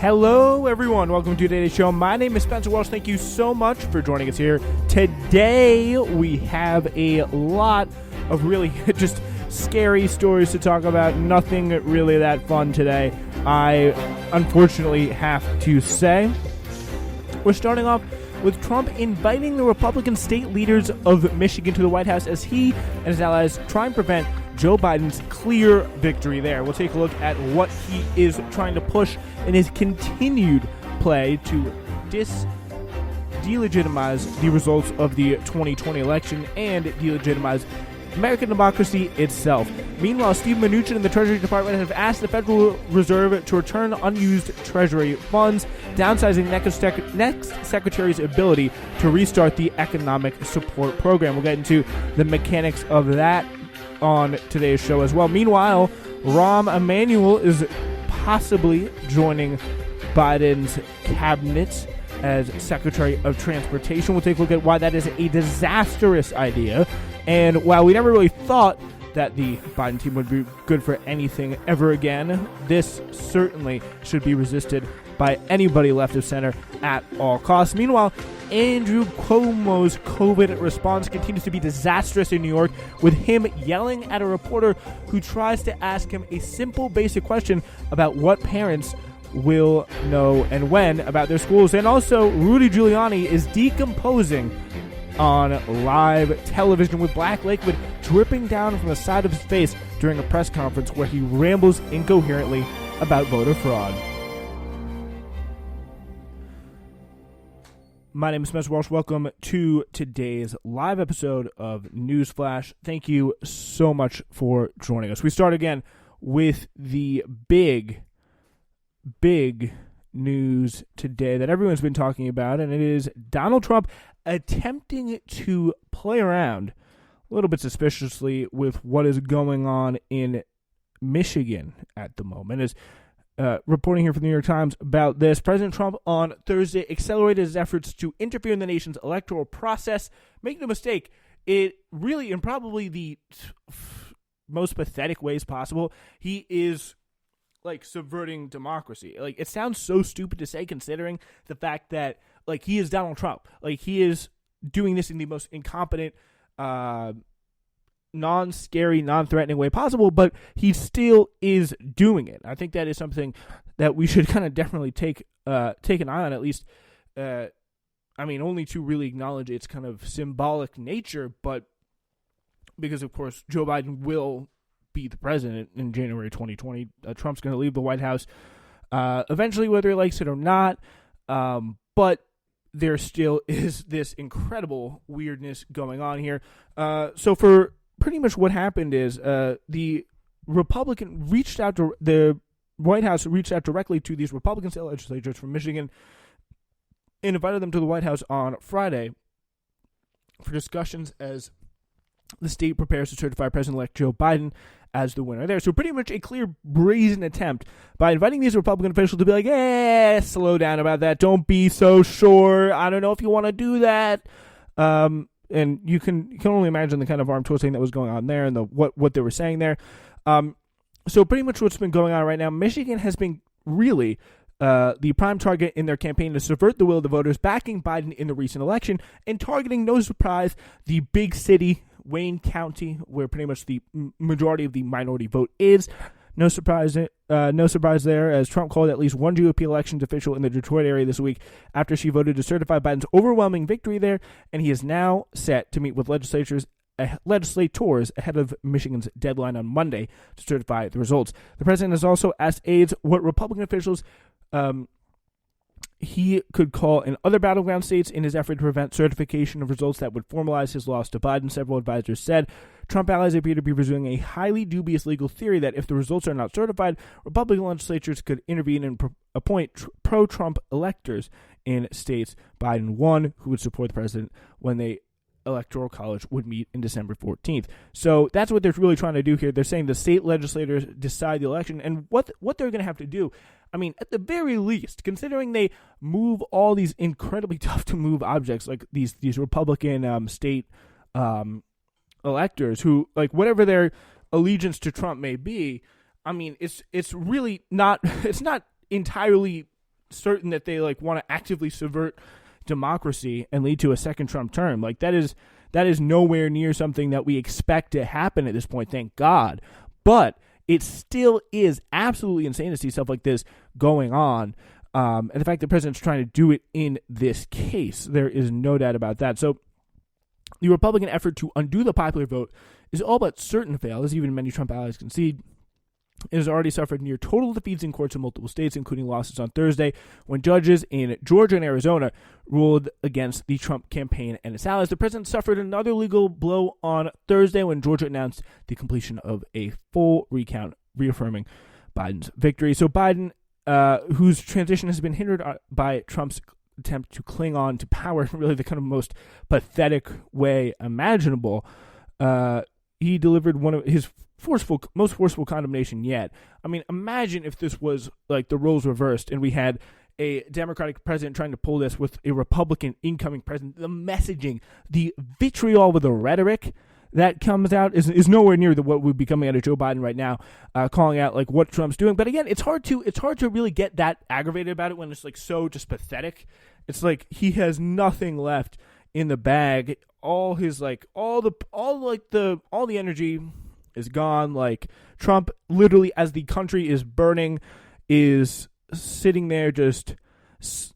Hello, everyone. Welcome to today's show. My name is Spencer Walsh. Thank you so much for joining us here. Today, we have a lot of really just scary stories to talk about. Nothing really that fun today, I unfortunately have to say. We're starting off with Trump inviting the Republican state leaders of Michigan to the White House as he and his allies try and prevent Joe Biden's clear victory there. We'll take a look at what he is trying to push in his continued play to delegitimize the results of the 2020 election and delegitimize American democracy itself. Meanwhile, Steve Mnuchin and the Treasury Department have asked the Federal Reserve to return unused Treasury funds, downsizing next Secretary's ability to restart the economic support program. We'll get into the mechanics of that on today's show as well. Meanwhile, Rahm Emanuel is possibly joining Biden's cabinet as Secretary of Transportation. We'll take a look at why that is a disastrous idea. And while we never really thought that the Biden team would be good for anything ever again, this certainly should be resisted by anybody left of center at all costs. Meanwhile, Andrew Cuomo's COVID response continues to be disastrous in New York, with him yelling at a reporter who tries to ask him a simple, basic question about what parents will know and when about their schools. And also, Rudy Giuliani is decomposing on live television with black liquid dripping down from the side of his face during a press conference where he rambles incoherently about voter fraud. My name is Spencer Walsh. Welcome to today's live episode of Newsflash. Thank you so much for joining us. We start again with the big news today that everyone's been talking about, and it is Donald Trump attempting to play around a little bit suspiciously with what is going on in Michigan at the moment. As reporting here from the New York Times about this, President Trump on Thursday accelerated his efforts to interfere in the nation's electoral process. Make no mistake, it really, in probably the most pathetic ways possible, he is like subverting democracy. Like, it sounds so stupid to say, considering the fact that like he is Donald Trump. Like, he is doing this in the most incompetent, non-scary, non-threatening way possible, but he still is doing it. I think that is something that we should kind of definitely take an eye on, at least. Only to really acknowledge its kind of symbolic nature, but because, of course, Joe Biden will be the president in January 2020. Trump's going to leave the White House eventually, whether he likes it or not. But there still is this incredible weirdness going on here. So for pretty much what happened is the Republican reached out to the White House, reached out directly to these Republican state legislators from Michigan and invited them to the White House on Friday for discussions as the state prepares to certify President-elect Joe Biden as the winner there. So pretty much a clear, brazen attempt by inviting these Republican officials to be like, slow down about that. Don't be so sure. I don't know if you want to do that. And you can only imagine the kind of arm twisting that was going on there and what they were saying there. So pretty much what's been going on right now, Michigan has been really the prime target in their campaign to subvert the will of the voters, backing Biden in the recent election and targeting, no surprise, the big city, Wayne County, where pretty much the majority of the minority vote is. No surprise there, as Trump called at least one GOP elections official in the Detroit area this week after she voted to certify Biden's overwhelming victory there, and he is now set to meet with legislators ahead of Michigan's deadline on Monday to certify the results. The president has also asked aides what Republican officials he could call in other battleground states in his effort to prevent certification of results that would formalize his loss to Biden. Several advisors said Trump allies appear to be pursuing a highly dubious legal theory that if the results are not certified, Republican legislatures could intervene and appoint pro-Trump electors in states Biden won, who would support the president when the Electoral College would meet in December 14th. So that's what they're really trying to do here. They're saying the state legislators decide the election, and what they're going to have to do, at the very least, considering they move all these incredibly tough to move objects like these Republican state electors who, like, whatever their allegiance to Trump may be, it's really not, it's not entirely certain that they like want to actively subvert democracy and lead to a second Trump term. Like that is nowhere near something that we expect to happen at this point, thank God. But it still is absolutely insane to see stuff like this going on. And the fact that the president's trying to do it in this case, there is no doubt about that. So the Republican effort to undo the popular vote is all but certain to fail, as even many Trump allies concede. It has already suffered near total defeats in courts in multiple states, including losses on Thursday, when judges in Georgia and Arizona ruled against the Trump campaign and its allies. The president suffered another legal blow on Thursday when Georgia announced the completion of a full recount, reaffirming Biden's victory. So Biden, whose transition has been hindered by Trump's attempt to cling on to power in really the kind of most pathetic way imaginable, he delivered one of his most forceful condemnation yet. I mean, imagine if this was like the roles reversed and we had a Democratic president trying to pull this with a Republican incoming president. The messaging, the vitriol with the rhetoric that comes out is nowhere near what would be coming out of Joe Biden right now, calling out like what Trump's doing. But again, it's hard to really get that aggravated about it when it's like so just pathetic. It's like he has nothing left in the bag. All his like all the energy is gone. Like Trump, literally, as the country is burning, is sitting there just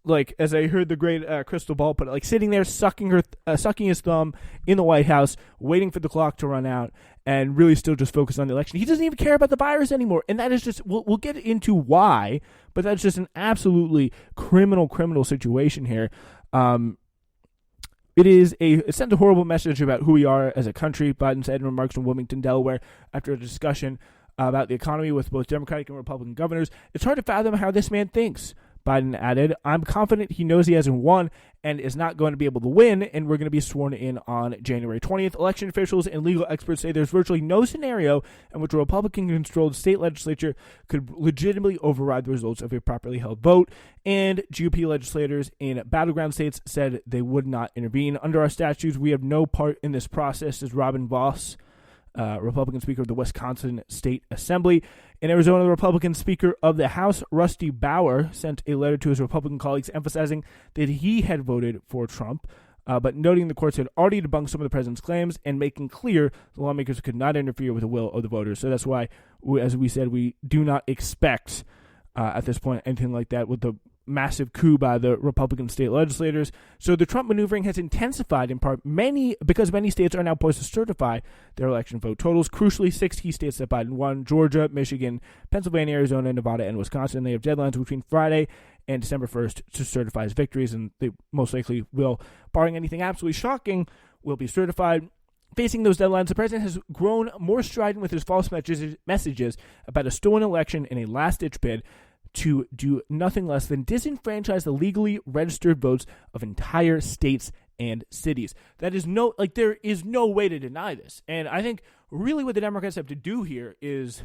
like, as I heard the great Crystal Ball put it, like sitting there sucking his thumb in the White House, waiting for the clock to run out, and really still just focused on the election. He doesn't even care about the virus anymore, and that is just we'll get into why, but that's just an absolutely criminal situation here. It sends a horrible message about who we are as a country, Biden said in remarks from Wilmington, Delaware, after a discussion about the economy with both Democratic and Republican governors. It's hard to fathom how this man thinks, Biden added. I'm confident he knows he hasn't won and is not going to be able to win, and we're going to be sworn in on January 20th. Election officials and legal experts say there's virtually no scenario in which a Republican-controlled state legislature could legitimately override the results of a properly held vote, and GOP legislators in battleground states said they would not intervene. Under our statutes, we have no part in this process, says Robin Vos, Republican Speaker of the Wisconsin State Assembly. In Arizona, the Republican Speaker of the House, Rusty Bauer, sent a letter to his Republican colleagues emphasizing that he had voted for Trump, but noting the courts had already debunked some of the president's claims and making clear the lawmakers could not interfere with the will of the voters. So that's why, as we said, we do not expect at this point anything like that with the massive coup by the Republican state legislators. So the Trump maneuvering has intensified in part because many states are now poised to certify their election vote totals. Crucially, 6 key states that Biden won: Georgia, Michigan, Pennsylvania, Arizona, Nevada, and Wisconsin. They have deadlines between Friday and December 1st to certify his victories, and they most likely will, barring anything absolutely shocking, will be certified. Facing those deadlines, the president has grown more strident with his false messages about a stolen election in a last-ditch bid to do nothing less than disenfranchise the legally registered votes of entire states and cities. There is no way to deny this. And I think really what the Democrats have to do here is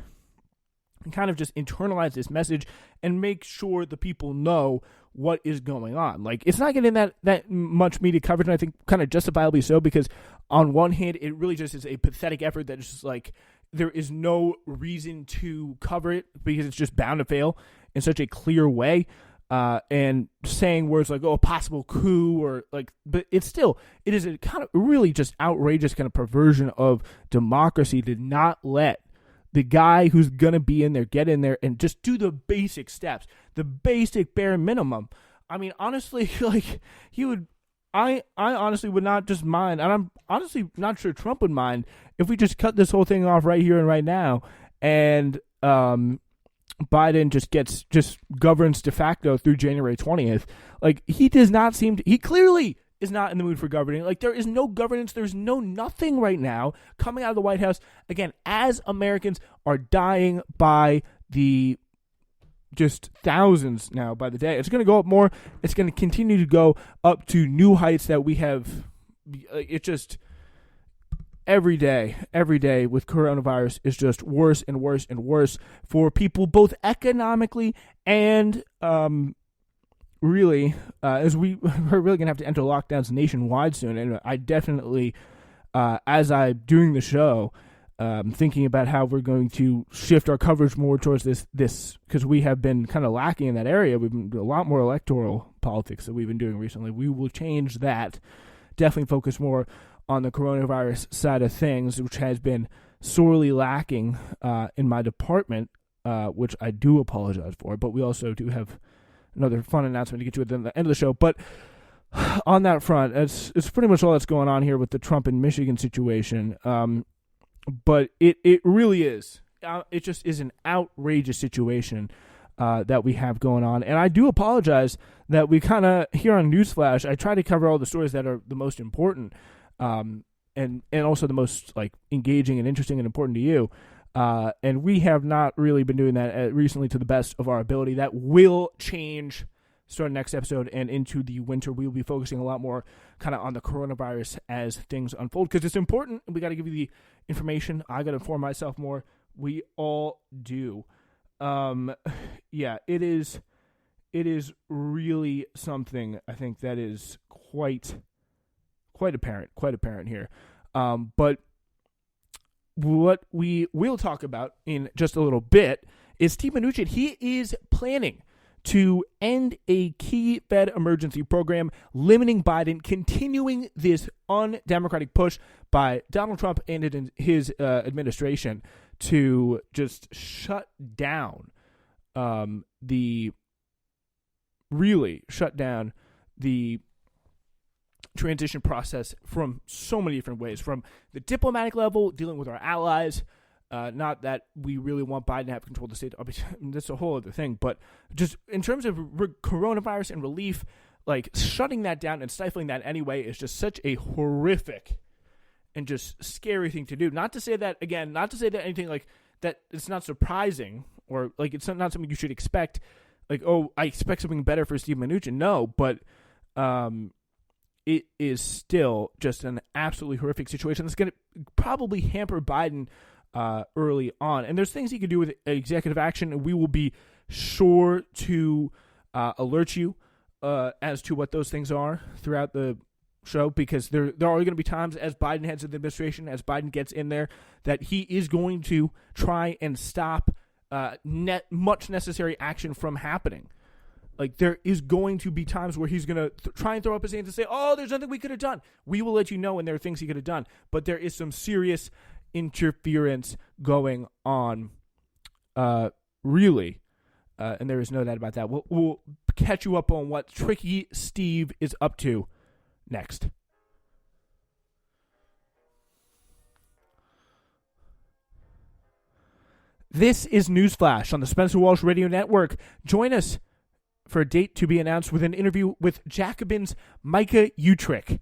kind of just internalize this message and make sure the people know what is going on. Like, it's not getting that much media coverage, and I think kind of justifiably so, because on one hand, it really just is a pathetic effort that is just like, there is no reason to cover it because it's just bound to fail in such a clear way, and saying words like, a possible coup, or like, but it is a kind of really just outrageous kind of perversion of democracy to not let the guy who's going to be in there get in there and just do the basic steps, the basic bare minimum. I mean, honestly, like, I honestly would not just mind, and I'm honestly not sure Trump would mind, if we just cut this whole thing off right here and right now, and Biden just governs de facto through January 20th. Like, he clearly is not in the mood for governing. Like, there is no governance, there's no nothing right now coming out of the White House, again, as Americans are dying by the just thousands now by the day. It's going to go up more. It's going to continue to go up to new heights that we have. It just, every day with coronavirus is just worse and worse and worse for people, both economically and really, as we're really going to have to enter lockdowns nationwide soon. And I definitely, as I'm doing the show, thinking about how we're going to shift our coverage more towards this because we have been kind of lacking in that area. We've been doing a lot more electoral politics that we've been doing recently. We will change that. Definitely focus more on the coronavirus side of things, which has been sorely lacking in my department, which I do apologize for. But we also do have another fun announcement to get to at the end of the show. But on that front, it's pretty much all that's going on here with the Trump and Michigan situation. But it really is. It just is an outrageous situation that we have going on. And I do apologize that we kind of, here on Newsflash, I try to cover all the stories that are the most important and also the most like engaging and interesting and important to you. And we have not really been doing that recently to the best of our ability. That will change starting next episode and into the winter. We will be focusing a lot more kind of on the coronavirus as things unfold because it's important. And we got to give you the information. I got to inform myself more. We all do. Yeah, it is really something I think that is quite apparent here. But what we will talk about in just a little bit is Steve Mnuchin. He is planning to end a key Fed emergency program, limiting Biden, continuing this undemocratic push by Donald Trump and his administration to just shut down the transition process from so many different ways, from the diplomatic level, dealing with our allies. Not that we really want Biden to have control of the state. That's a whole other thing. But just in terms of coronavirus and relief, like shutting that down and stifling that anyway is just such a horrific and just scary thing to do. Not to say that anything like that, it's not surprising or like it's not something you should expect. Like, oh, I expect something better for Steve Mnuchin. No, but it is still just an absolutely horrific situation that's going to probably hamper Biden early on. And there's things he could do with executive action, and we will be sure to alert you as to what those things are throughout the show, because there are going to be times as Biden heads of the administration, as Biden gets in there, that he is going to try and stop much necessary action from happening. Like, there is going to be times where he's going to try and throw up his hands and say, oh, there's nothing we could have done. We will let you know when there are things he could have done. But there is some serious interference going on, really. And there is no doubt about that. We'll catch you up on what Tricky Steve is up to next. This is Newsflash on the Spencer Walsh Radio Network. Join us for a date to be announced with an interview with Jacobin's Micah Utrick,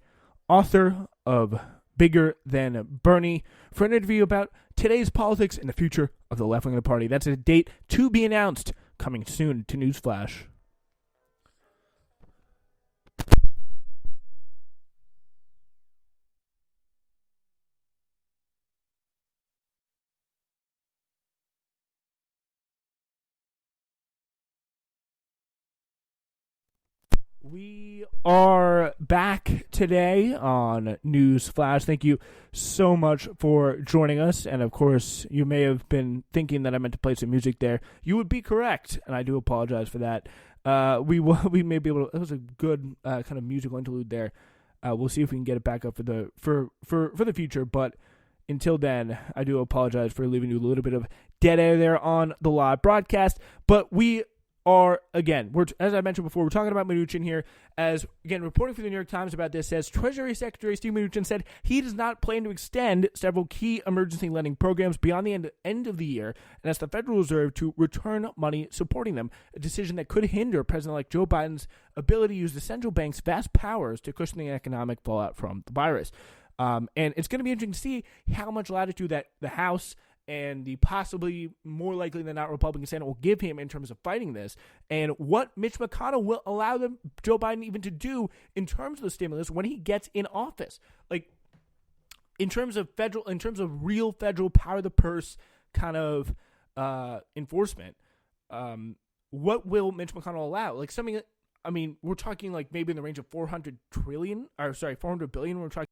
author of Bigger Than Bernie, for an interview about today's politics and the future of the left wing of the party. That's a date to be announced, coming soon to Newsflash. We are back today on Newsflash. Thank you so much for joining us. And of course, you may have been thinking that I meant to play some music there. You would be correct, and I do apologize for that. We may be able to. That was a good kind of musical interlude there. We'll see if we can get it back up for the future. But until then, I do apologize for leaving you a little bit of dead air there on the live broadcast. But we are, again, as I mentioned before, we're talking about Mnuchin here. As, again, reporting for the New York Times about this says, Treasury Secretary Steve Mnuchin said he does not plan to extend several key emergency lending programs beyond the end of the year, and asked the Federal Reserve to return money supporting them, a decision that could hinder President-elect Joe Biden's ability to use the central bank's vast powers to cushion the economic fallout from the virus. And it's going to be interesting to see how much latitude that the House and the possibly more likely than not Republican Senate will give him in terms of fighting this, and what Mitch McConnell will allow Joe Biden even to do in terms of the stimulus when he gets in office. Like, in terms of real federal power of the purse kind of enforcement, what will Mitch McConnell allow? Like something, I mean, we're talking like maybe in the range of 400 billion. We're talking